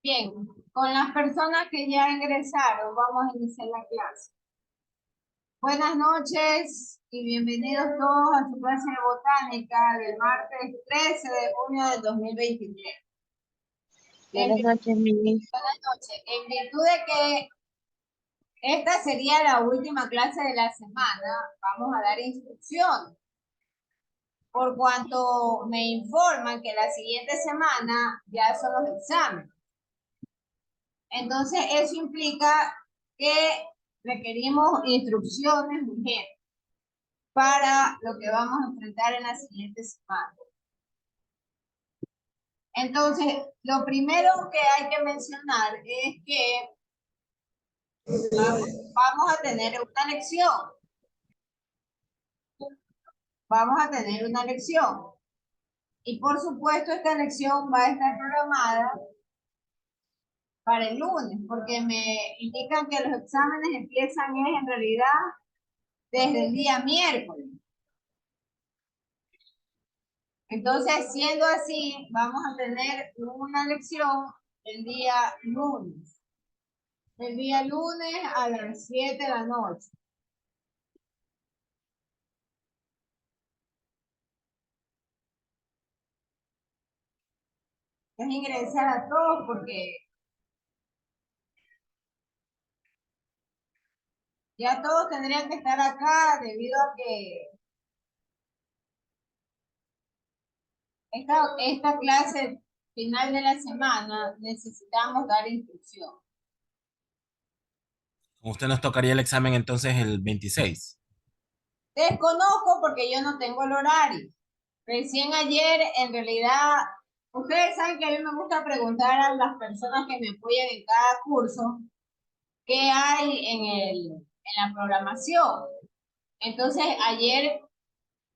Bien, con las personas que ya ingresaron, vamos a iniciar la clase. Buenas noches y bienvenidos todos a su clase de botánica del martes 13 de junio del 2023. Buenas noches, Miss. Buenas noches. En virtud de que esta sería la última clase de la semana, vamos a dar instrucciones. Por cuanto me informan que la siguiente semana ya son los exámenes. Entonces, eso implica que requerimos instrucciones urgentes para lo que vamos a enfrentar en la siguiente semana. Entonces, lo primero que hay que mencionar es que vamos a tener una lección. Vamos a tener una lección. Y por supuesto, esta lección va a estar programada para el lunes, porque me indican que los exámenes empiezan en realidad desde el día miércoles. Entonces, siendo así, vamos a tener una lección el día lunes. El día lunes a las 7 de la noche. Es ingresar a todos porque ya todos tendrían que estar acá debido a que esta clase final de la semana necesitamos dar instrucción. Con usted nos tocaría el examen entonces el 26. Desconozco porque yo no tengo el horario. Recién ayer, en realidad, ustedes saben que a mí me gusta preguntar a las personas que me apoyan en cada curso qué hay en la programación. Entonces, ayer,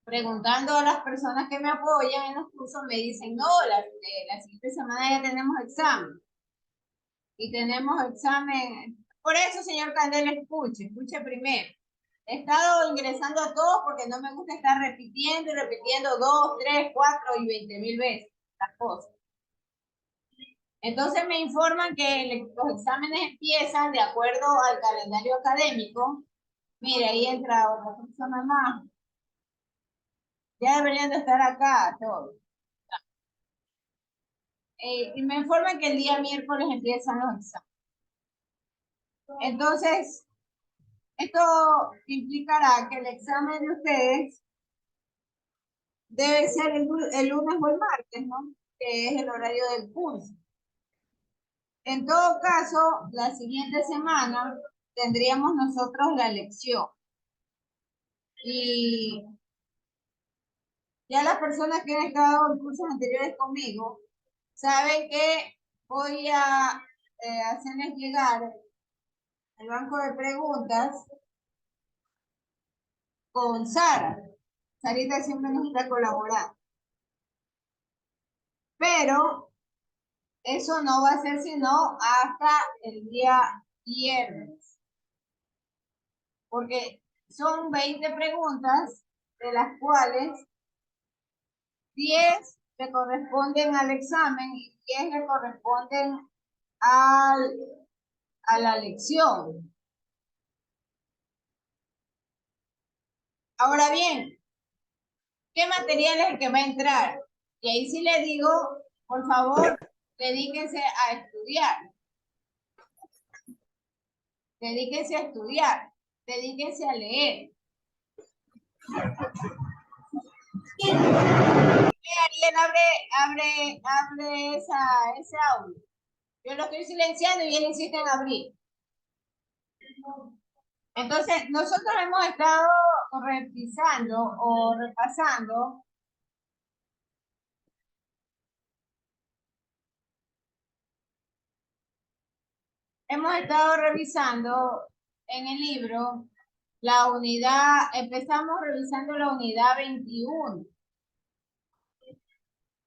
preguntando a las personas que me apoyan en los cursos, me dicen, no, la siguiente semana ya tenemos examen. Y tenemos examen. Por eso, señor Candela, escuche primero. He estado ingresando a todos porque no me gusta estar repitiendo y repitiendo 2, 3, 4 y 20,000 veces las cosas. Entonces me informan que los exámenes empiezan de acuerdo al calendario académico. Mire, ahí entra otra persona más. Ya deberían de estar acá todos. Y me informan que el día miércoles empiezan los exámenes. Entonces, esto implicará que el examen de ustedes debe ser el lunes o el martes, ¿no? Que es el horario del curso. En todo caso, la siguiente semana tendríamos nosotros la lección. Y ya las personas que han estado en cursos anteriores conmigo saben que voy a hacerles llegar el banco de preguntas con Sara. Sarita siempre nos está colaborando. Pero eso no va a ser sino hasta el día viernes. Porque son 20 preguntas, de las cuales 10 le corresponden al examen y 10 le corresponden a la lección. Ahora bien, ¿qué material es el que va a entrar? Y ahí sí le digo, por favor, dedíquense a estudiar. Dedíquense a estudiar. Dedíquense a leer. Ariel, abre ese audio. Yo lo estoy silenciando y él insiste en abrir. Entonces, nosotros hemos estado revisando o repasando en el libro la unidad, empezamos revisando la unidad 21.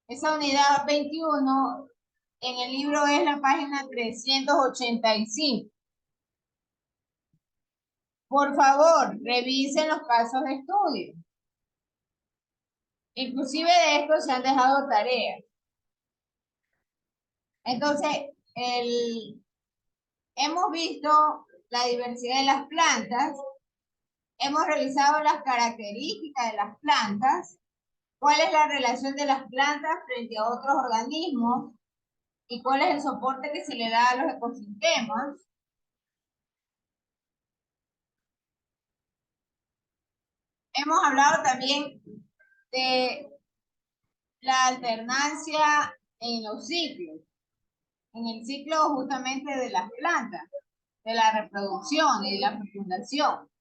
Esa unidad 21 en el libro es la página 385. Por favor, revisen los casos de estudio. Inclusive de estos se han dejado tareas. Entonces, hemos visto la diversidad de las plantas, hemos revisado las características de las plantas, cuál es la relación de las plantas frente a otros organismos y cuál es el soporte que se le da a los ecosistemas. Hemos hablado también de la alternancia en los ciclos, en el ciclo justamente de las plantas, de la reproducción y de la fecundación.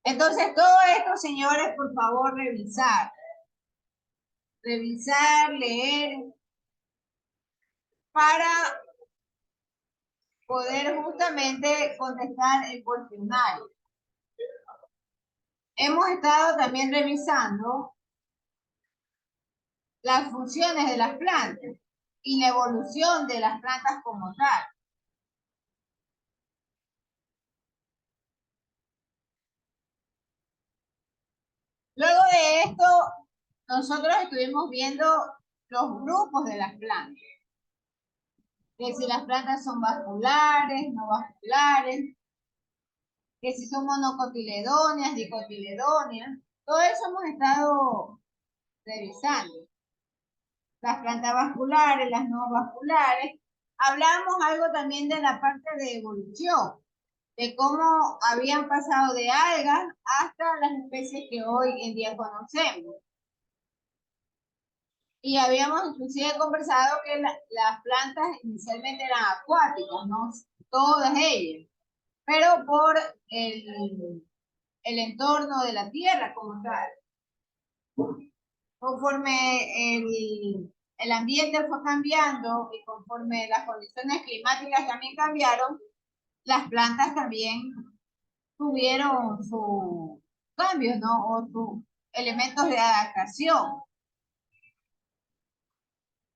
Entonces, todo esto, señores, por favor, revisar, leer, para poder justamente contestar el cuestionario. Hemos estado también revisando las funciones de las plantas y la evolución de las plantas como tal. Luego de esto, nosotros estuvimos viendo los grupos de las plantas. Que si las plantas son vasculares, no vasculares, que si son monocotiledóneas, dicotiledóneas. Todo eso hemos estado revisando. Las plantas vasculares, las no vasculares. Hablamos algo también de la parte de evolución, de cómo habían pasado de algas hasta las especies que hoy en día conocemos. Y habíamos inclusive conversado que las plantas inicialmente eran acuáticas, no todas ellas, pero por el entorno de la Tierra como tal. Conforme el ambiente fue cambiando y conforme las condiciones climáticas también cambiaron, las plantas también tuvieron sus cambios, ¿no? O sus elementos de adaptación.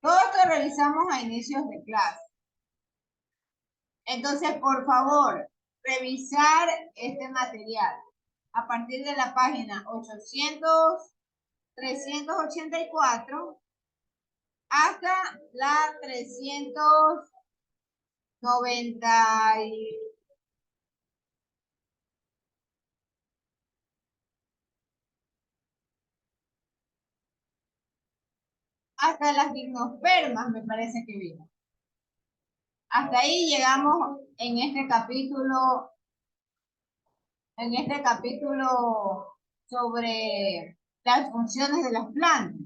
Todo esto revisamos a inicios de clase. Entonces, por favor, revisar este material a partir de la página 384 hasta la 390 hasta las gimnospermas, me parece que vino. Hasta ahí llegamos en este capítulo sobre las funciones de las plantas.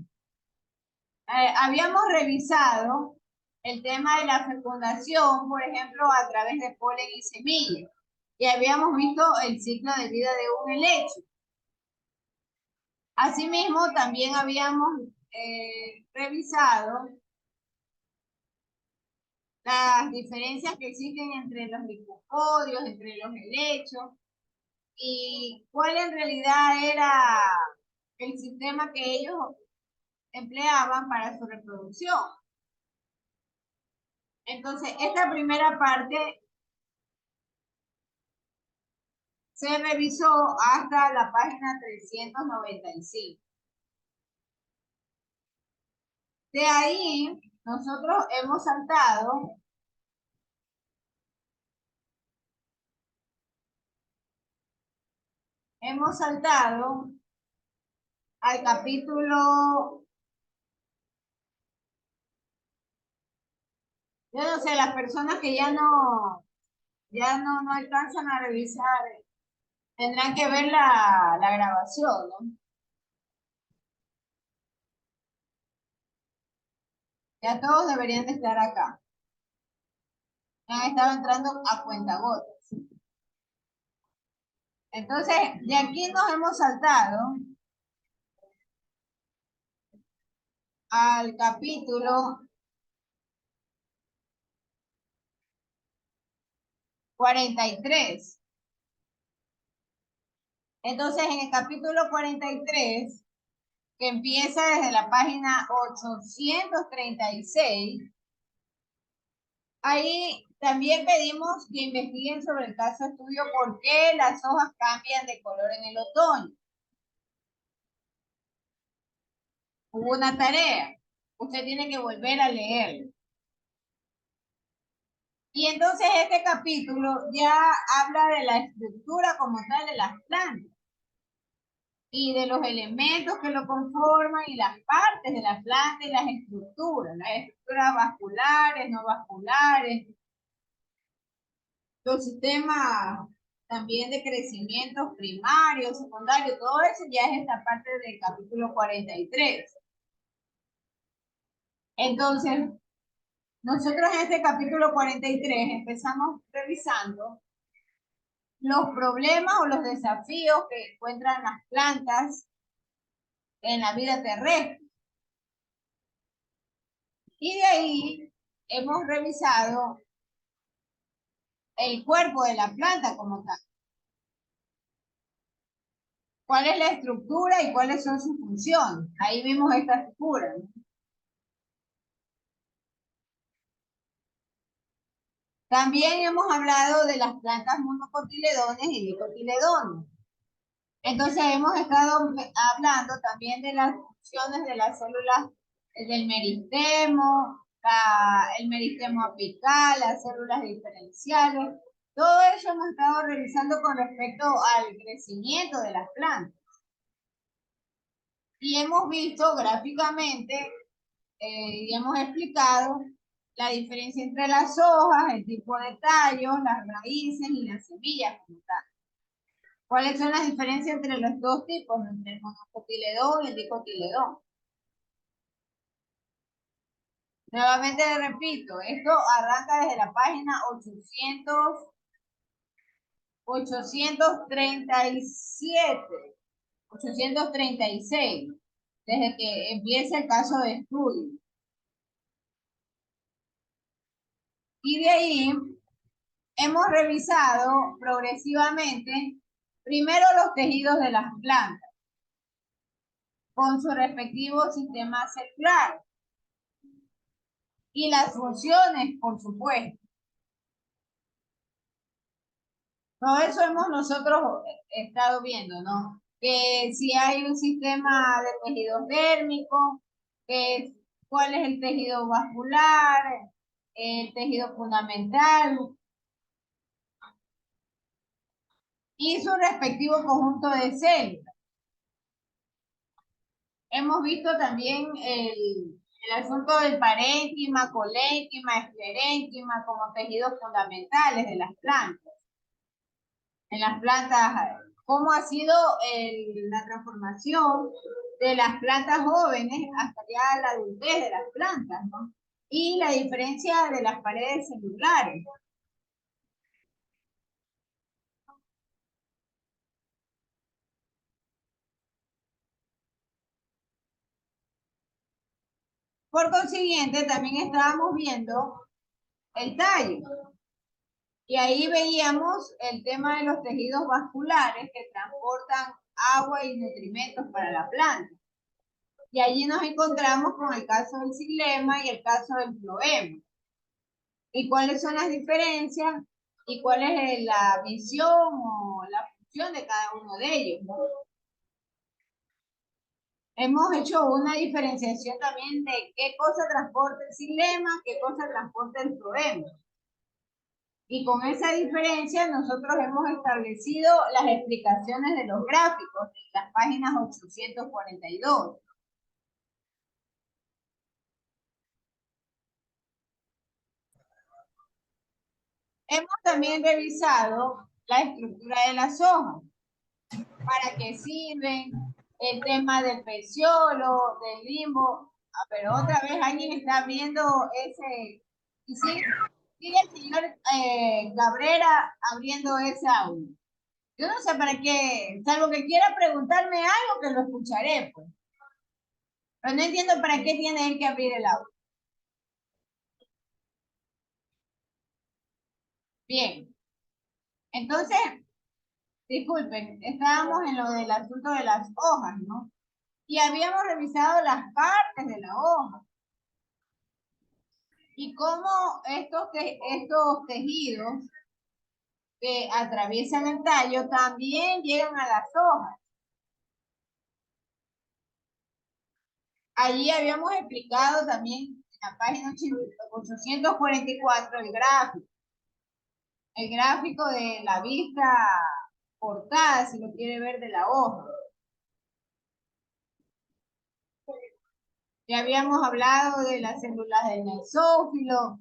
Habíamos revisado el tema de la fecundación, por ejemplo, a través de polen y semillas, y habíamos visto el ciclo de vida de un helecho. Asimismo, también habíamos revisado las diferencias que existen entre los licopodios, entre los helechos, y cuál en realidad era el sistema que ellos empleaban para su reproducción. Entonces, esta primera parte se revisó hasta la página 395. De ahí, nosotros hemos saltado al capítulo, yo no sé, las personas que ya no alcanzan a revisar, tendrán que ver la grabación, ¿no? Ya todos deberían de estar acá. Han estado entrando a cuentagotas. Entonces, de aquí nos hemos saltado al capítulo 43. Entonces, en el capítulo 43, que empieza desde la página 836, ahí también pedimos que investiguen sobre el caso estudio por qué las hojas cambian de color en el otoño. Hubo una tarea. Usted tiene que volver a leerlo. Y entonces este capítulo ya habla de la estructura como tal de las plantas y de los elementos que lo conforman y las partes de la planta y las estructuras vasculares, no vasculares, los sistemas también de crecimiento primario, secundario, todo eso ya es esta parte del capítulo 43. Entonces, nosotros en este capítulo 43 empezamos revisando los problemas o los desafíos que encuentran las plantas en la vida terrestre. Y de ahí hemos revisado el cuerpo de la planta como tal. ¿Cuál es la estructura y cuáles son sus funciones? Ahí vimos esta figura, ¿no? También hemos hablado de las plantas monocotiledones y dicotiledones. Entonces hemos estado hablando también de las funciones de las células del meristemo, el meristemo apical, las células diferenciales. Todo eso hemos estado revisando con respecto al crecimiento de las plantas. Y hemos visto gráficamente y hemos explicado la diferencia entre las hojas, el tipo de tallos, las raíces y las semillas como tal. ¿Cuáles son las diferencias entre los dos tipos, entre el monocotiledón y el dicotiledón? Nuevamente le repito, esto arranca desde la página 837, 836, desde que empieza el caso de estudio. Y de ahí hemos revisado progresivamente primero los tejidos de las plantas, con su respectivo sistema celular y las funciones, por supuesto. Todo eso hemos nosotros estado viendo, ¿no? Que si hay un sistema de tejidos dérmicos, cuál es el tejido vascular, el tejido fundamental y su respectivo conjunto de células. Hemos visto también el asunto del parénquima, colénquima, esclerénquima como tejidos fundamentales de las plantas. En las plantas, cómo ha sido la transformación de las plantas jóvenes hasta ya la adultez de las plantas, ¿no? Y la diferencia de las paredes celulares. Por consiguiente, también estábamos viendo el tallo. Y ahí veíamos el tema de los tejidos vasculares que transportan agua y nutrimentos para la planta. Y allí nos encontramos con el caso del xilema y el caso del floema. ¿Y cuáles son las diferencias? ¿Y cuál es la visión o la función de cada uno de ellos, ¿no? Hemos hecho una diferenciación también de qué cosa transporta el xilema, qué cosa transporta el floema. Y con esa diferencia nosotros hemos establecido las explicaciones de los gráficos en las páginas 842. Hemos también revisado la estructura de las hojas, para qué sirven, el tema del peciolo, del limbo. Ah, pero otra vez alguien está viendo ese, y sigue el señor Cabrera abriendo ese audio. Yo no sé para qué, salvo que quiera preguntarme algo, que lo escucharé, pues. Pero no entiendo para qué tiene él que abrir el audio. Bien, entonces, disculpen, estábamos en lo del asunto de las hojas, ¿no? Y habíamos revisado las partes de la hoja. Y cómo estos tejidos que atraviesan el tallo también llegan a las hojas. Allí habíamos explicado también en la página 844 el gráfico de la vista portada, si lo quiere ver de la hoja. Ya habíamos hablado de las células del mesófilo,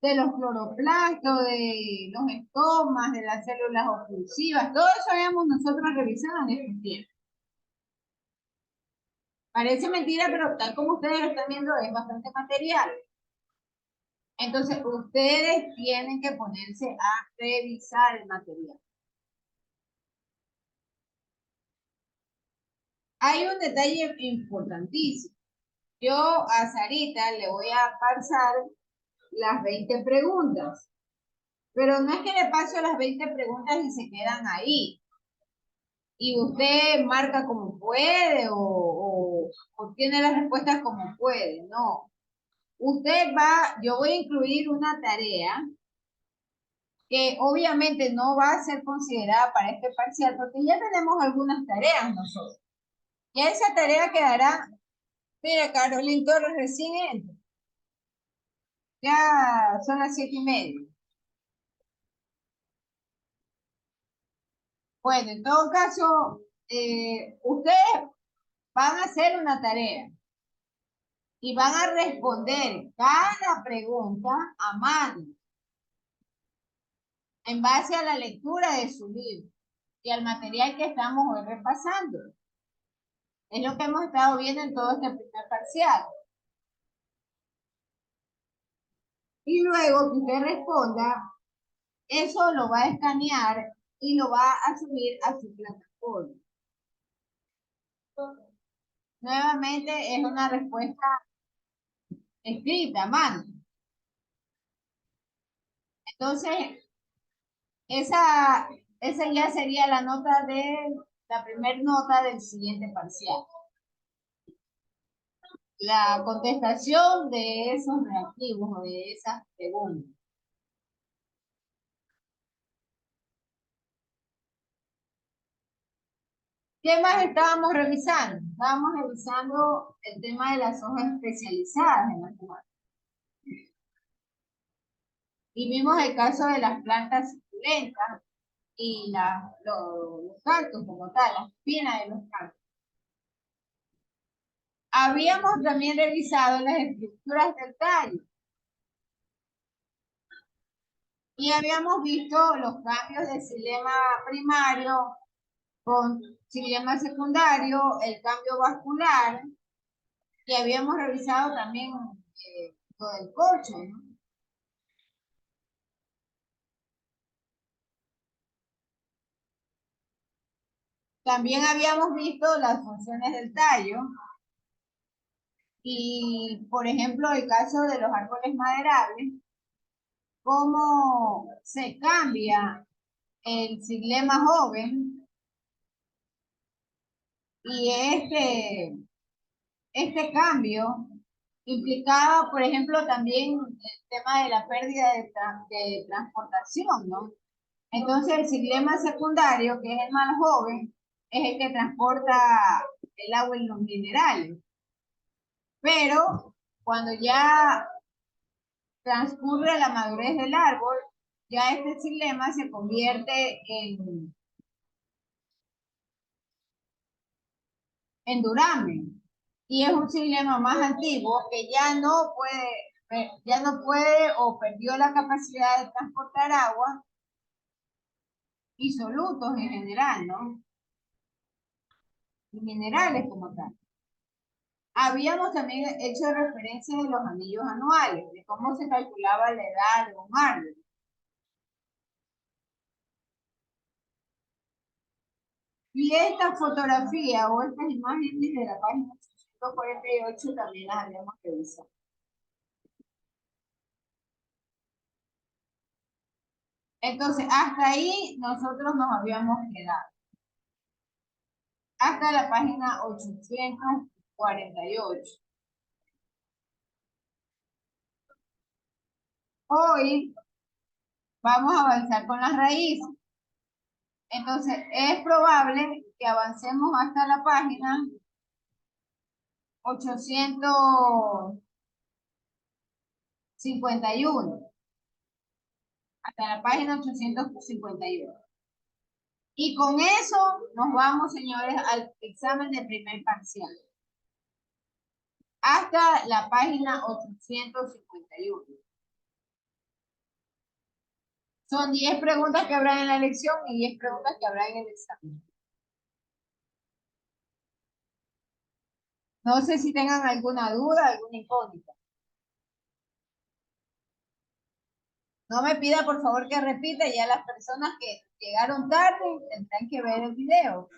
de los cloroplastos, de los estomas, de las células oclusivas, todo eso habíamos nosotros revisado en este tiempo. Parece mentira, pero tal como ustedes lo están viendo, es bastante material. Entonces, ustedes tienen que ponerse a revisar el material. Hay un detalle importantísimo. Yo a Sarita le voy a pasar las 20 preguntas, pero no es que le paso las 20 preguntas y se quedan ahí. Y usted marca como puede o tiene las respuestas como puede. No. Yo voy a incluir una tarea que obviamente no va a ser considerada para este parcial porque ya tenemos algunas tareas nosotros. Ya esa tarea quedará, mira, Carolina Torres recién entra. Ya son las 7:30. Bueno, en todo caso, ustedes van a hacer una tarea y van a responder cada pregunta a mano en base a la lectura de su libro y al material que estamos hoy repasando. Es lo que hemos estado viendo en todo este primer parcial. Y luego que usted responda, eso lo va a escanear y lo va a subir a su plataforma. Nuevamente es una respuesta escrita a mano. Entonces, esa ya sería la primera nota del siguiente parcial. La contestación de esos reactivos o de esas preguntas. ¿Qué más estábamos revisando? Estábamos revisando el tema de las hojas especializadas en matemáticas. Y vimos el caso de las plantas suculentas y los cactus como tal, las espinas de los cactus. Habíamos también revisado las estructuras del tallo. Y habíamos visto los cambios de xilema primario con xilema secundario, el cambio vascular, y habíamos revisado también lo del corcho, ¿no? También habíamos visto las funciones del tallo y, por ejemplo, el caso de los árboles maderables, cómo se cambia el xilema joven y este cambio implicaba, por ejemplo, también el tema de la pérdida de transportación, ¿no? Entonces, el xilema secundario, que es el más joven, es el que transporta el agua y los minerales. Pero cuando ya transcurre la madurez del árbol, ya este xilema se convierte en duramen. Y es un xilema más antiguo que ya no puede o perdió la capacidad de transportar agua y solutos en general, ¿no? Y minerales como tal. Habíamos también hecho referencia de los anillos anuales, de cómo se calculaba la edad de un árbol. Y esta fotografía o estas imágenes de la página 848 también las habíamos revisado. Entonces, hasta ahí nosotros nos habíamos quedado. Hasta la página 848. Hoy vamos a avanzar con las raíces. Entonces, es probable que avancemos hasta la página 851. Hasta la página 851. Y con eso nos vamos, señores, al examen de primer parcial. Hasta la página 851. Son 10 preguntas que habrá en la lección y 10 preguntas que habrá en el examen. No sé si tengan alguna duda, alguna incógnita. No me pida, por favor, que repita. Ya las personas que llegaron tarde tendrán que ver el video.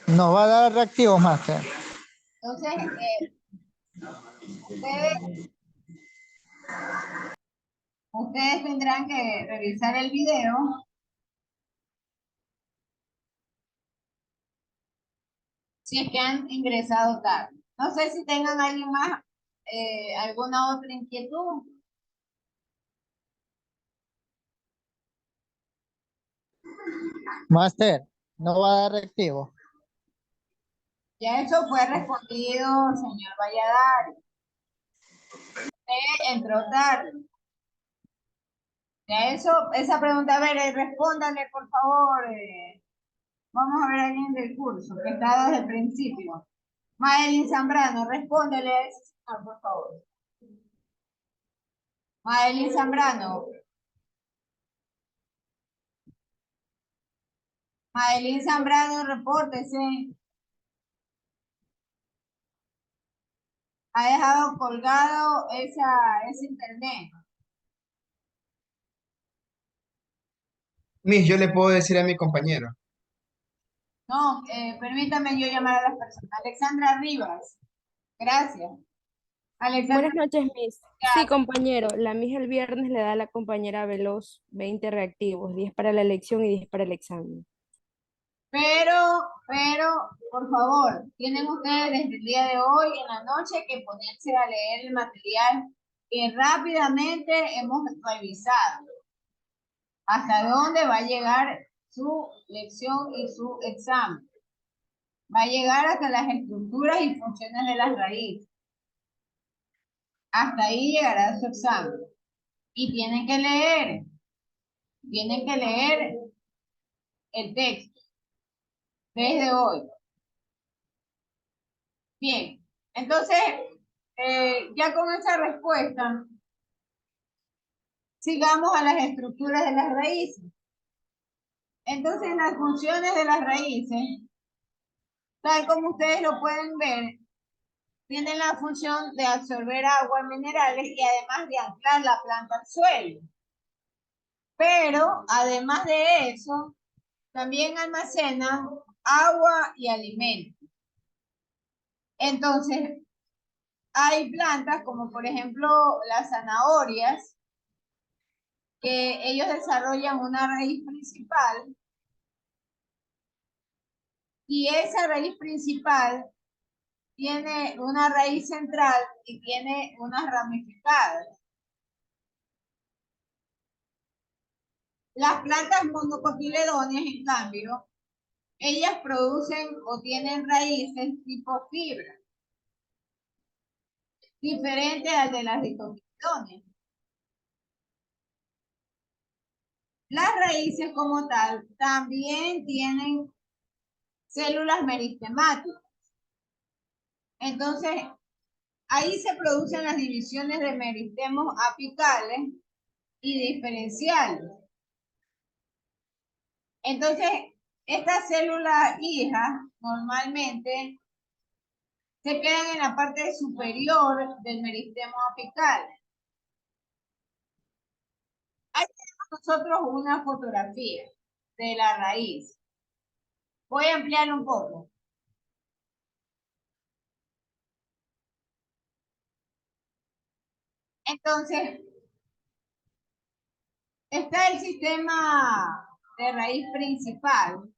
Nos va a dar reactivos, máster. Entonces, ustedes tendrán que revisar el video. Si es que han ingresado tarde. No sé si tengan alguien más, alguna otra inquietud. Máster, no va a dar reactivo. Ya eso fue respondido, señor Valladares. Usted entró tarde. Ya eso, esa pregunta, a ver, respóndale, por favor. Vamos a ver a alguien del curso, que está desde el principio. Madeline Zambrano, respóndele a ese señor, por favor. Madeline Zambrano. Madeline Zambrano, repórtese. Ha dejado colgado ese internet. Miss, yo le puedo decir a mi compañero. No, permítame yo llamar a las personas. Alexandra Rivas. Gracias. Alexandra, Buenas noches, Miss. Sí, compañero, la Miss el viernes le da a la compañera Veloz 20 reactivos, 10 para la elección y 10 para el examen. pero, por favor, tienen ustedes desde el día de hoy en la noche que ponerse a leer el material que rápidamente hemos revisado. Hasta dónde va a llegar su lección y su examen. Va a llegar hasta las estructuras y funciones de las raíces. Hasta ahí llegará su examen. Y tienen que leer el texto desde hoy. Bien, entonces, ya con esa respuesta, sigamos a las estructuras de las raíces. Entonces, las funciones de las raíces, tal como ustedes lo pueden ver, tienen la función de absorber agua y minerales y además de anclar la planta al suelo. Pero, además de eso, también almacenan agua y alimentos. Entonces, hay plantas como por ejemplo las zanahorias, que ellos desarrollan una raíz principal y esa raíz principal tiene una raíz central y tiene unas ramificadas. Las plantas monocotiledones, en cambio, ellas producen o tienen raíces tipo fibra, diferente al de las dicotiledones. Las raíces como tal también tienen células meristemáticas. Entonces, ahí se producen las divisiones de meristemos apicales y diferenciales. Entonces, estas células hijas normalmente se quedan en la parte superior del meristemo apical. Ahí tenemos nosotros una fotografía de la raíz. Voy a ampliar un poco. Entonces, está el sistema de raíz principal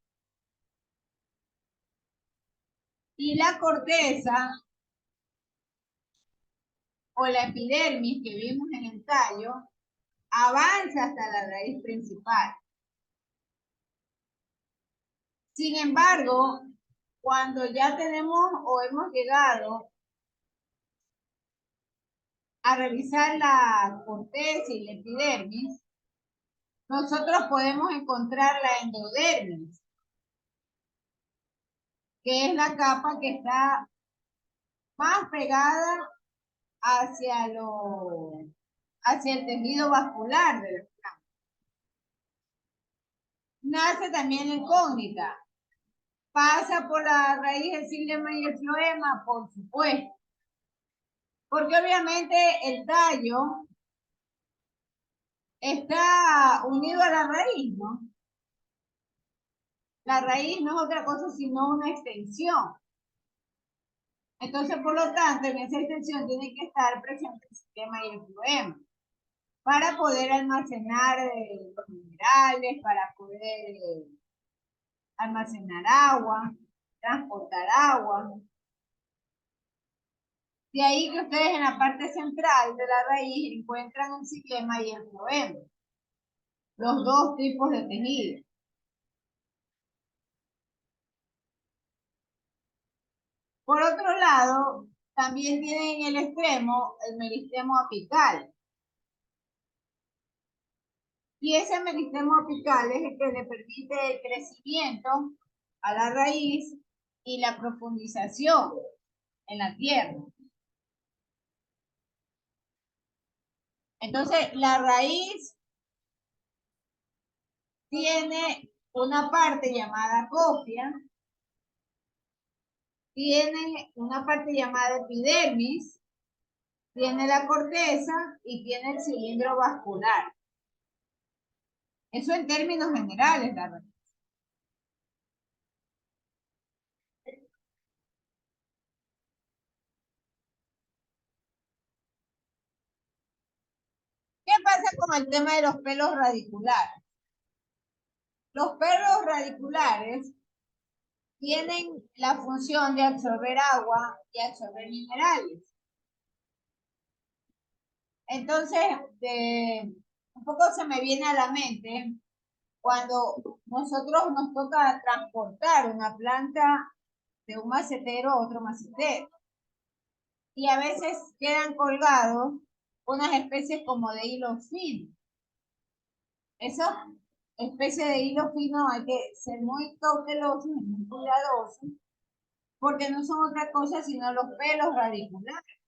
y la corteza o la epidermis que vimos en el tallo avanza hasta la raíz principal. Sin embargo, cuando ya tenemos o hemos llegado a revisar la corteza y la epidermis, nosotros podemos encontrar la endodermis, que es la capa que está más pegada hacia hacia el tejido vascular de la planta. Nace también la incógnita. ¿Pasa por la raíz del xilema y el floema? Por supuesto. Porque obviamente el tallo está unido a la raíz, ¿no? La raíz no es otra cosa sino una extensión. Entonces, por lo tanto, en esa extensión tiene que estar presente el xilema y el floema para poder almacenar los minerales, para poder almacenar agua, transportar agua. De ahí que ustedes en la parte central de la raíz encuentran el xilema y el floema, los dos tipos de tejido. Por otro lado, también tienen en el extremo el meristemo apical. Y ese meristemo apical es el que le permite el crecimiento a la raíz y la profundización en la tierra. Entonces, la raíz tiene una parte llamada cofia, tiene una parte llamada epidermis, tiene la corteza y tiene el cilindro vascular. Eso en términos generales, la raíz. ¿Qué pasa con el tema de los pelos radiculares? Los pelos radiculares tienen la función de absorber agua y absorber minerales. Entonces, un poco se me viene a la mente cuando nosotros nos toca transportar una planta de un macetero a otro macetero. Y a veces quedan colgados unas especies como de hilo fino. Esas especies de hilo fino hay que ser muy cautelosos y muy cuidadosos, porque no son otra cosa sino los pelos radiculares.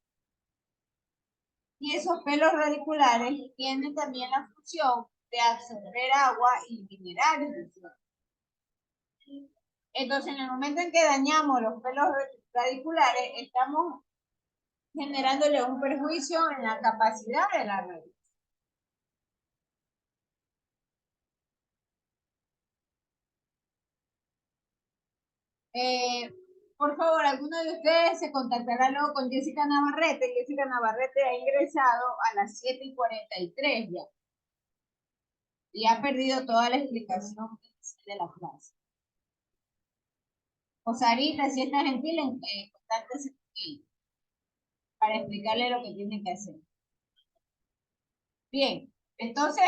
Y esos pelos radiculares tienen también la función de absorber agua y minerales. Entonces, en el momento en que dañamos los pelos radiculares, estamos generándole un perjuicio en la capacidad de la raíz. Por favor, alguno de ustedes se contactará luego con Jessica Navarrete. Jessica Navarrete ha ingresado a las 7:43 ya. Y ha perdido toda la explicación de la clase. O Sarita, si es tan gentil, contáctese con ella para explicarle lo que tiene que hacer. Bien, entonces,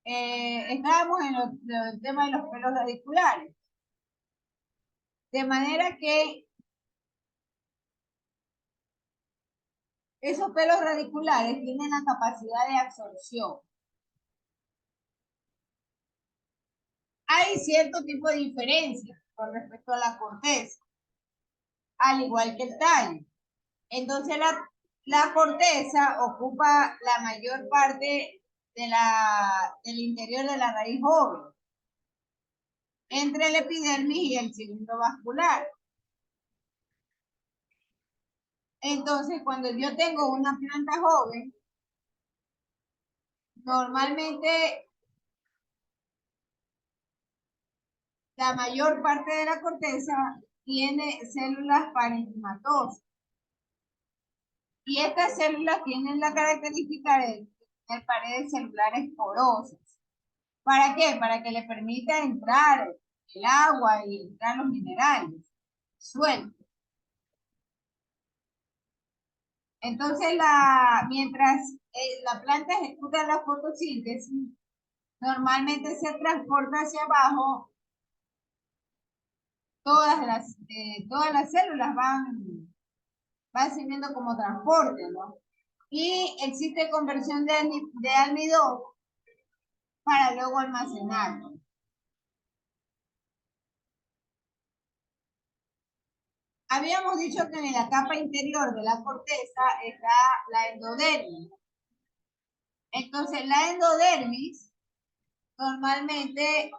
estábamos en el tema de los pelos radiculares. De manera que esos pelos radiculares tienen la capacidad de absorción. Hay cierto tipo de diferencia con respecto a la corteza, al igual que el tallo. Entonces la corteza ocupa la mayor parte del interior de la raíz joven, entre el epidermis y el cilindro vascular. Entonces, cuando yo tengo una planta joven, normalmente la mayor parte de la corteza tiene células parenquimatosas. Y estas células tienen la característica de tener paredes celulares porosas. ¿Para qué? Para que le permita entrar el agua y entrar los minerales sueltos. Entonces, mientras la planta ejecuta la fotosíntesis, normalmente se transporta hacia abajo, todas las células van sirviendo como transporte, ¿no? Y existe conversión de almidón para luego almacenarlo. Habíamos dicho que en la capa interior de la corteza está la endodermis. Entonces, la endodermis normalmente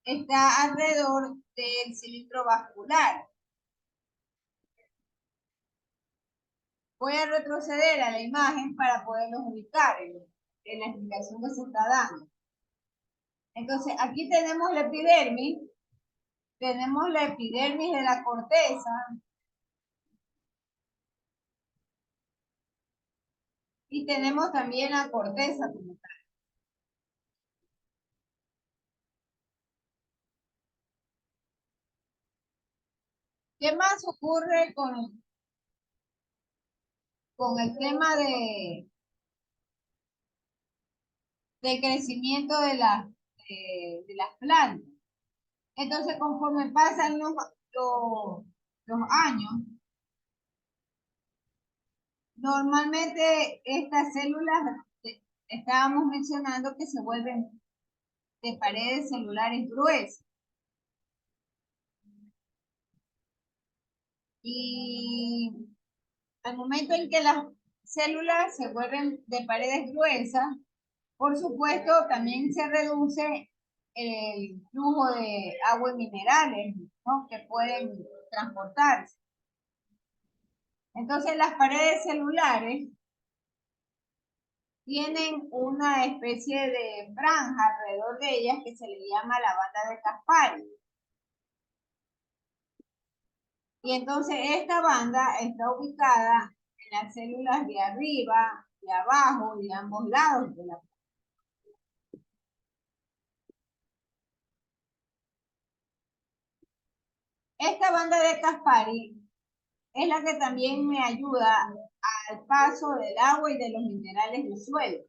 está alrededor del cilindro vascular. Voy a retroceder a la imagen para poderlos ubicar en la explicación que se está dando. Entonces, aquí tenemos la epidermis de la corteza, y tenemos también la corteza como tal. ¿Qué más ocurre con el tema de crecimiento de las plantas? Entonces, conforme pasan los años, normalmente estas células, estábamos mencionando que se vuelven de paredes celulares gruesas. Y al momento en que las células se vuelven de paredes gruesas, por supuesto, también se reduce el flujo de agua y minerales, ¿no?, que pueden transportarse. Entonces, las paredes celulares tienen una especie de franja alrededor de ellas que se le llama la banda de Caspari. Y entonces esta banda está ubicada en las células de arriba, de abajo y de ambos lados de la planta. Esta banda de Caspari es la que también me ayuda al paso del agua y de los minerales del suelo.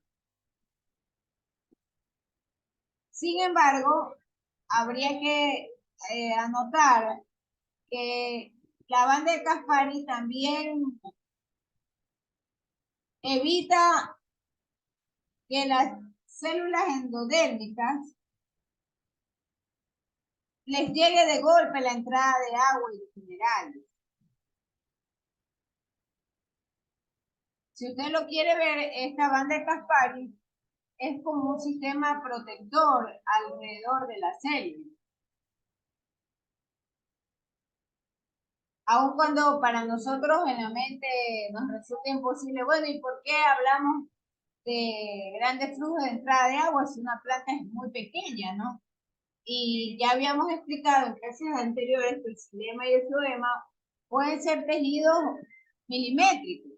Sin embargo, habría que anotar que la banda de Caspari también evita que las células endodérmicas les llegue de golpe la entrada de agua y de minerales. Si usted lo quiere ver, esta banda de Caspari es como un sistema protector alrededor de la célula. Aun cuando para nosotros en la mente nos resulta imposible, bueno, ¿y por qué hablamos de grandes flujos de entrada de agua si una planta es muy pequeña, ¿no? Y ya habíamos explicado en clases anteriores que el xilema y el floema pueden ser tejidos milimétricos.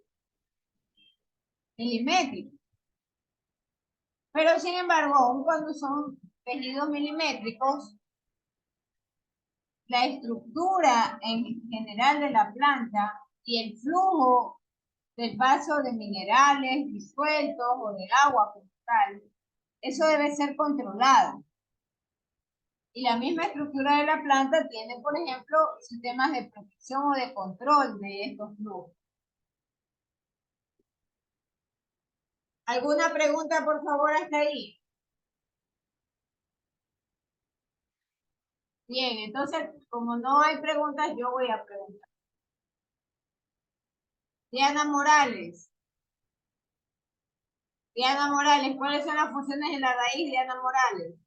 Pero sin embargo, aun cuando son tejidos milimétricos, la estructura en general de la planta y el flujo del paso de minerales disueltos o de agua como tal, eso debe ser controlado. Y la misma estructura de la planta tiene, por ejemplo, sistemas de protección o de control de estos flujos. ¿Alguna pregunta, por favor, hasta ahí? Bien, entonces, como no hay preguntas, yo voy a preguntar. Diana Morales. Diana Morales, ¿cuáles son las funciones de la raíz, Diana Morales?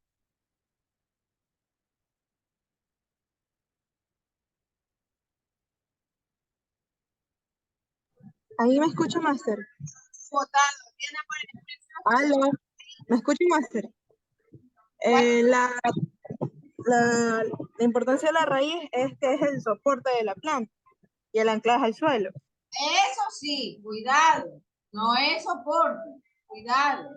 Ahí me escucho, Máster. Votado. Diana Morales. Aló, ¿me escucho, Máster? La importancia de la raíz es que es el soporte de la planta y el anclaje al suelo. Eso sí, cuidado. No es soporte, cuidado.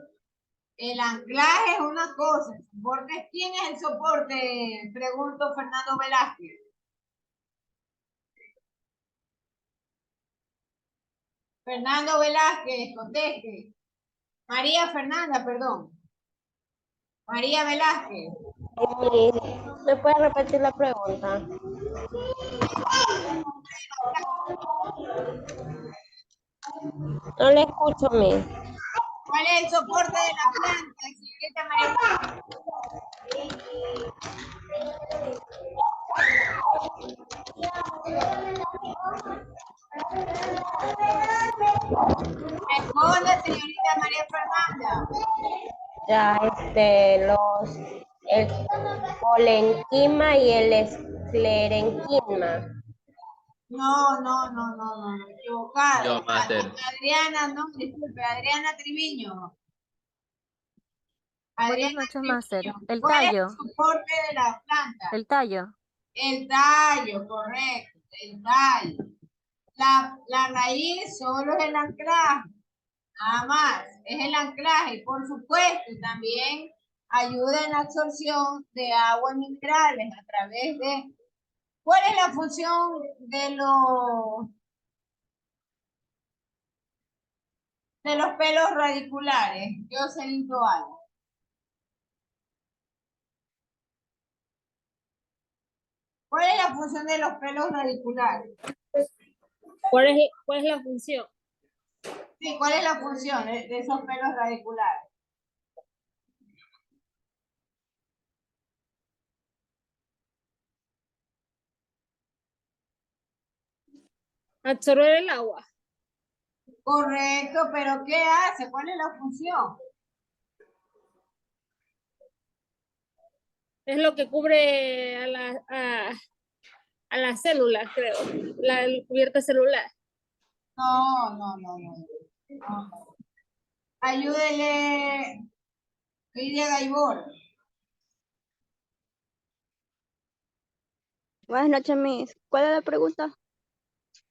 El anclaje es una cosa. El soporte, ¿quién es el soporte? Pregunto Fernando Velázquez. Fernando Velázquez, conteste. María Fernanda, perdón. María Velázquez. ¿Me puede repetir la pregunta? No le escucho, Miss. ¿Cuál es el soporte de la planta, señorita María? Responda, señorita María Fernanda. Ya, el colenquima y el esclerenquima. No, equivocado. Yo, máster. Adriana, no, disculpe, Adriana Triviño. Buenas Adriana noches, Triviño. máster. El ¿Cuál es tallo. el soporte de la planta? El tallo. El tallo, correcto, el tallo. La raíz solo es el anclaje, nada más, es el anclaje. Y por supuesto, también ayuda en la absorción de aguas minerales a través de... ¿Cuál es la función de los pelos radiculares? Jocelyn Toal. ¿Cuál es la función de los pelos radiculares? ¿Cuál es la función? Sí, ¿cuál es la función de esos pelos radiculares? Absorber el agua. Correcto, pero ¿qué hace? ¿Cuál es la función? Es lo que cubre a las células, creo. La cubierta celular. No. Ayúdele, Lidia Gaibor. Buenas noches, Miss. ¿Cuál es la pregunta?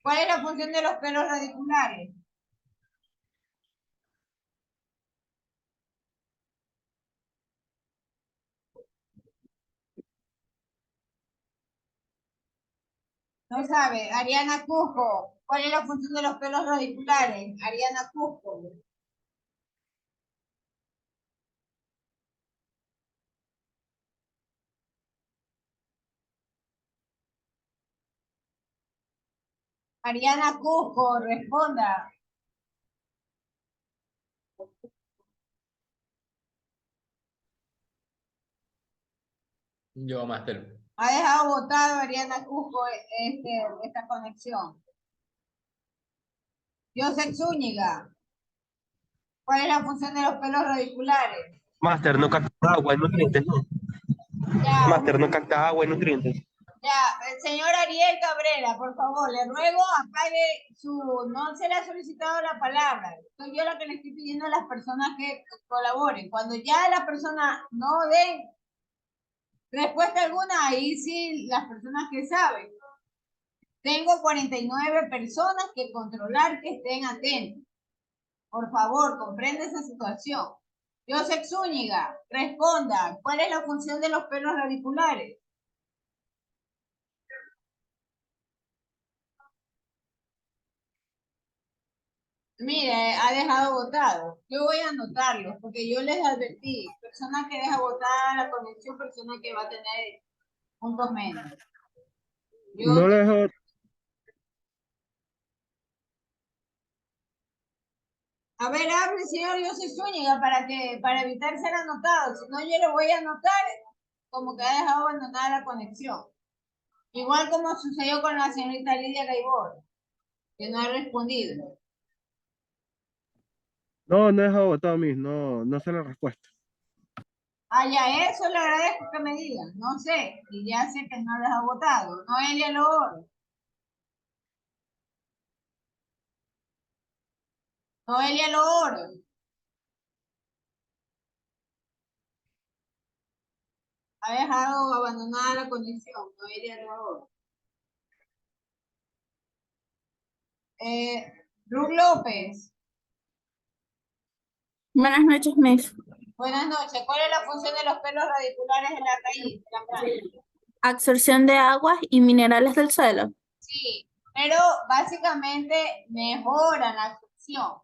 ¿Cuál es la función de los pelos radiculares? No sabe, Ariana Cusco. ¿Cuál es la función de los pelos radiculares? Ariana Cusco. Ariana Cusco, responda. Yo, máster. Ha dejado botado Ariana Cusco esta conexión. Joseph Zúñiga. ¿Cuál es la función de los pelos radiculares? Máster, no capta agua y nutrientes, ¿no? Ya, Máster, no capta agua y nutrientes. ya, el señor Ariel Cabrera, por favor, le ruego apague no se le ha solicitado la palabra. Soy yo la que le estoy pidiendo a las personas que colaboren. Cuando ya las personas no den respuesta alguna, ahí sí las personas que saben. Tengo 49 personas que controlar que estén atentos. Por favor, comprende esa situación. Joseph Zúñiga, responda, ¿cuál es la función de los pelos radiculares? Mire, ha dejado votado. Yo voy a anotarlo, porque yo les advertí, persona que deja votada la conexión, persona que va a tener puntos menos. No le dejo. A ver, hable, señor José Zúñiga, para evitar ser anotado. Si no, yo le voy a anotar como que ha dejado abandonada la conexión. Igual como sucedió con la señorita Lidia Gaibor, que no ha respondido. No, no he dejado votado, Miss. No sé la respuesta. Ah, ya, eso le agradezco que me digan. No sé, y ya sé que no les ha votado. Noelia Loor. Noelia Loor. Ha dejado abandonada la conexión. Noelia Loor. Ruth López. Buenas noches, Miss. Buenas noches. ¿Cuál es la función de los pelos radiculares en la raíz de la planta? Absorción de aguas y minerales del suelo. Sí, pero básicamente mejoran la absorción.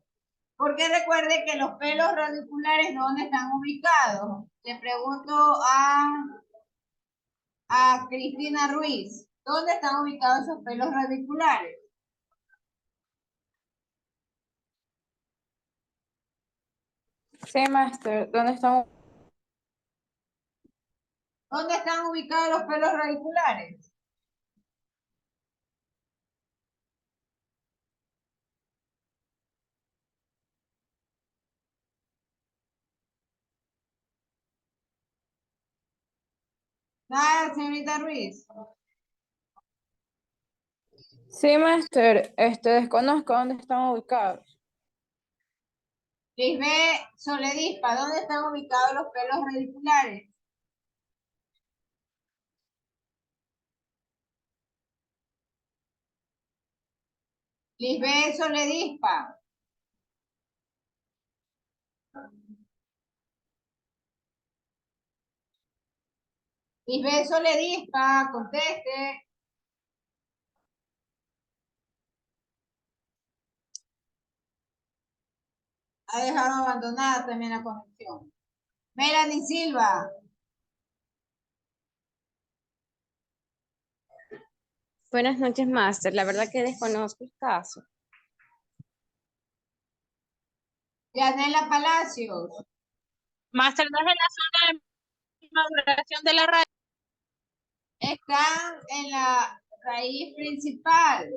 Porque recuerde que los pelos radiculares, ¿dónde están ubicados? Le pregunto a Cristina Ruiz, ¿dónde están ubicados esos pelos radiculares? Sí, master. ¿Dónde están? ¿Dónde están ubicados los pelos radiculares? Nada, señorita Ruiz. Sí, master. Desconozco dónde están ubicados. Lisbeth Soledispa, ¿dónde están ubicados los pelos radiculares? Lisbeth Soledispa. Lisbeth Soledispa, conteste. Ha dejado abandonada también la conexión. Melanie Silva. Buenas noches, Master. La verdad que desconozco el caso. Yanela Palacios. Master, ¿no es en la zona de maduración de la raíz? Están en la raíz principal.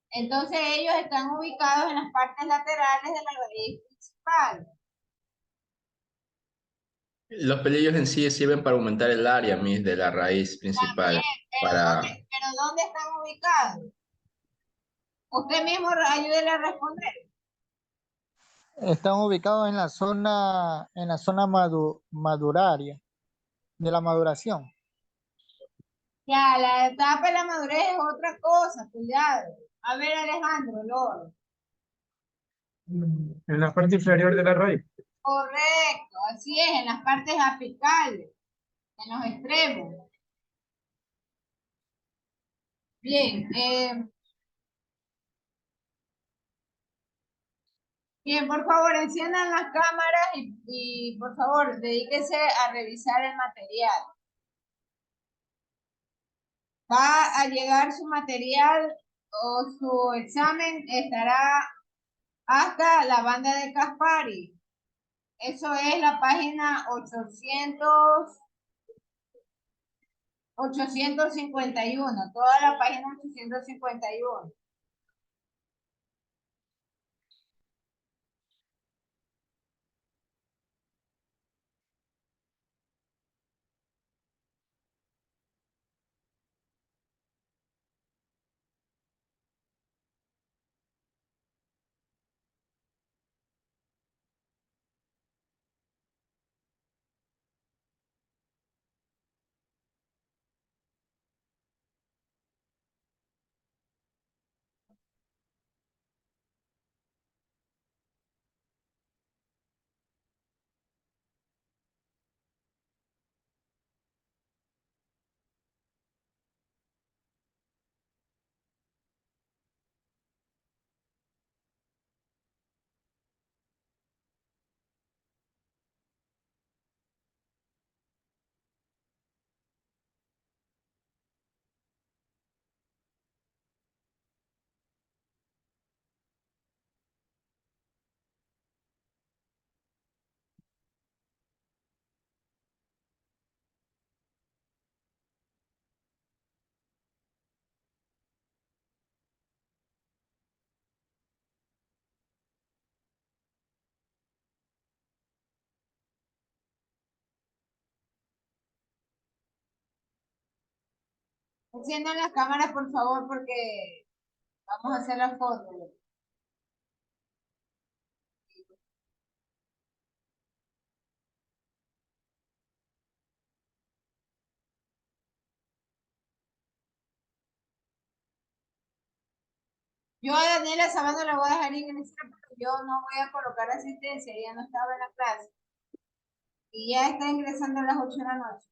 Entonces ellos están ubicados en las partes laterales de la raíz principal. Los pelillos en sí sirven para aumentar el área, Miss, de la raíz principal. Para... Pero ¿dónde están ubicados? Usted mismo ayúdele a responder. Están ubicados en la zona maduraria, de la maduración. Ya, la etapa de la madurez es otra cosa, cuidado. A ver, Alejandro, Loro. En la parte inferior de la raíz. Correcto, así es, en las partes apicales, en los extremos. Bien, bien, por favor, enciendan las cámaras y por favor, dedíquese a revisar el material. Va a llegar su material o su examen estará hasta la banda de Caspari. Eso es la página 851, toda la página 851. Enciendan las cámaras, por favor, porque vamos a hacer la foto. Yo a Daniela Sabano la voy a dejar ingresar porque yo no voy a colocar asistencia, ella no estaba en la clase. Y ya está ingresando a las 8 de la noche.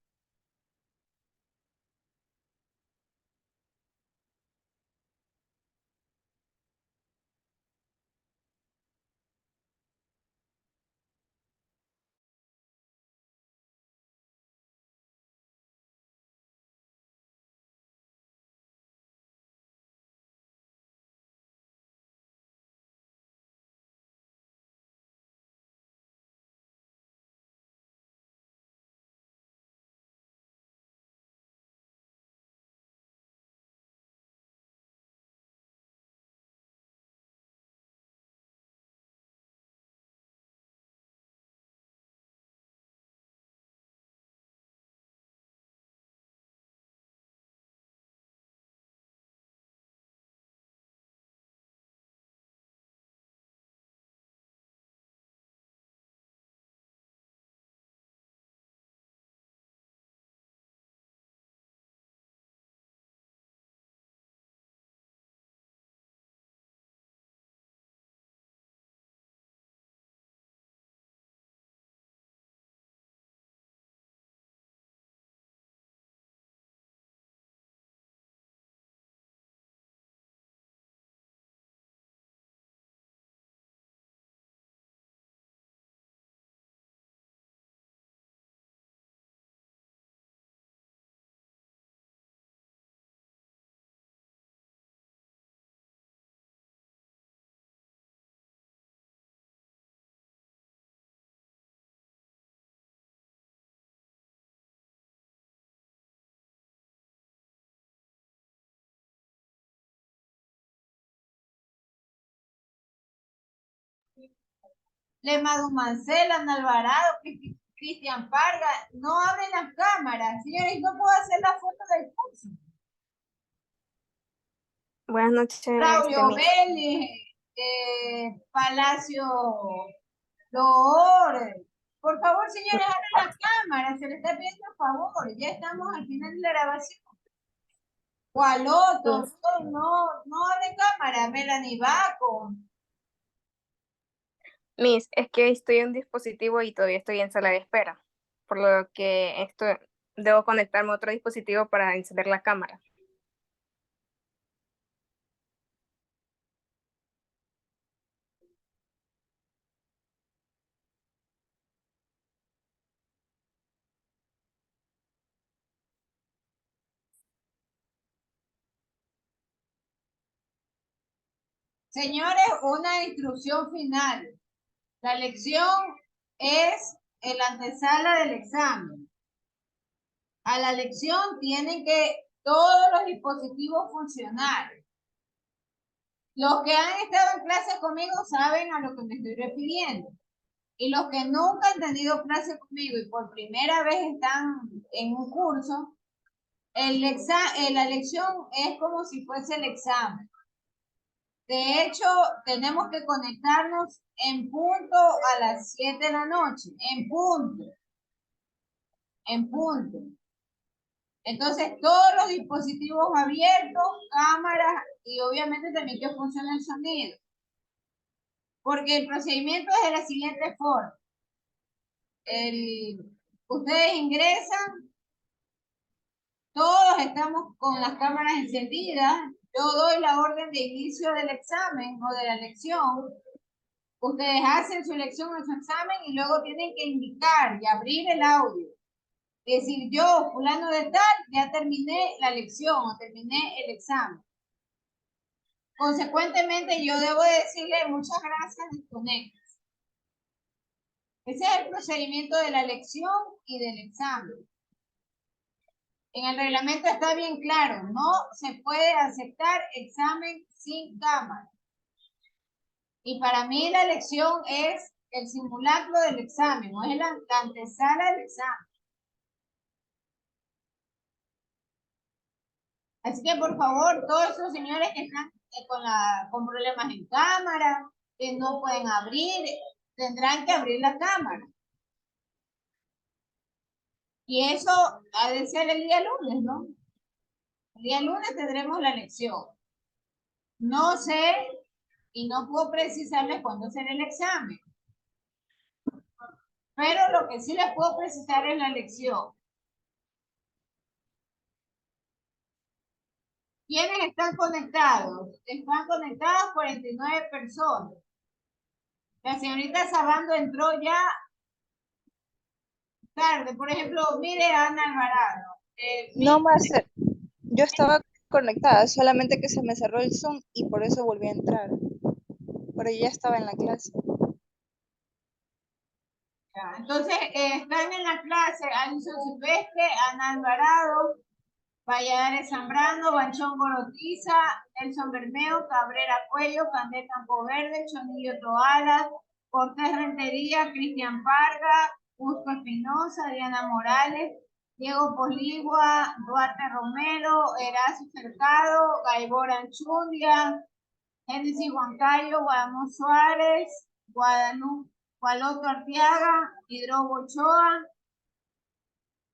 Lemadu Mancela, Ana Alvarado, Cristian Parga, no abren las cámaras. Señores, no puedo hacer la foto del curso. Buenas noches, Claudio Miss. Vélez, Palacio Loor. Por favor, señores, abran las cámaras. Se les está pidiendo por favor. Ya estamos al final de la grabación. ¿Cuál otro? No abren cámara. Melanie Baco. Miss, es que estoy en un dispositivo y todavía estoy en sala de espera, por lo que debo conectarme a otro dispositivo para encender la cámara. Señores, una instrucción final. La lección es el antesala del examen. A la lección tienen que todos los dispositivos funcionar. Los que han estado en clase conmigo saben a lo que me estoy refiriendo. Y los que nunca han tenido clase conmigo y por primera vez están en un curso, la lección es como si fuese el examen. De hecho, tenemos que conectarnos en punto a las 7 de la noche, en punto. Entonces, todos los dispositivos abiertos, cámaras y obviamente también que funcione el sonido. Porque el procedimiento es de la siguiente forma. Ustedes ingresan, todos estamos con las cámaras encendidas. Yo doy la orden de inicio del examen o de la lección. Ustedes hacen su lección o su examen y luego tienen que indicar y abrir el audio. Es decir, yo, fulano de tal, ya terminé la lección o terminé el examen. Consecuentemente, yo debo decirle muchas gracias, desconectes. Ese es el procedimiento de la lección y del examen. En el reglamento está bien claro, no se puede aceptar examen sin cámara. Y para mí la lección es el simulacro del examen, no es la antesala del examen. Así que por favor, todos esos señores que están con problemas en cámara, que no pueden abrir, tendrán que abrir la cámara. Y eso ha de ser el día lunes, ¿no? El día lunes tendremos la lección. No sé y no puedo precisarles cuándo será el examen. Pero lo que sí les puedo precisar es la lección. ¿Quiénes están conectados? Están conectadas 49 personas. La señorita Sabando entró ya tarde. Por ejemplo, mire a Ana Alvarado. No, Master, yo estaba conectada, solamente que se me cerró el Zoom y por eso volví a entrar. Pero yo ya estaba en la clase. Entonces, están en la clase Alison Silvestre, Ana Alvarado, Valladares Zambrano, Banchón Gorotiza, Nelson Bermeo, Cabrera Cuello, Candé Campoverde, Chonillo Toala, Cortés Rentería, Cristian Parga, Busco Espinosa, Diana Morales, Diego Poligua, Duarte Romero, Erazo Cercado, Gaibor Anchundia, Génesis Huancayo, Guadamón Suárez, Gualoto Arteaga, Hidrobo Ochoa,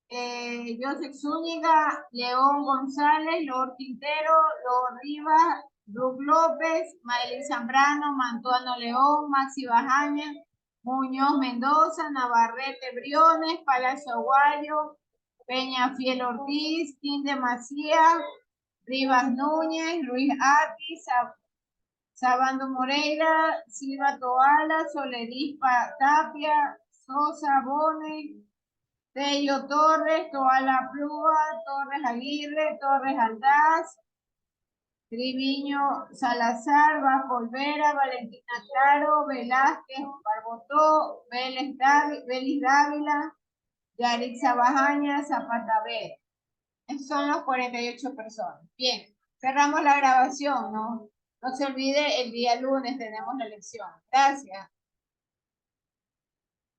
Joseph Zúñiga, León González, Lord Quintero, Lord Rivas, Ruth López, Maylin Zambrano, Mantuano León, Maxi Bajaña, Muñoz Mendoza, Navarrete Briones, Palacio Aguayo, Peña Fiel Ortiz, Quinde Macías, Rivas Núñez, Luis Atis, Sabando Moreira, Silva Toala, Soledis Tapia, Sosa Bone, Tello Torres, Toala Plúa, Torres Aguirre, Torres Aldaz, Triviño Salazar, Bajo Olvera, Valentina Claro, Velázquez, Barbotó, Vélez Dávila, Yaritza Bajaña, Zapata B. Esos son los 48 personas. Bien, cerramos la grabación, ¿no? No se olvide, el día lunes tenemos la elección. Gracias.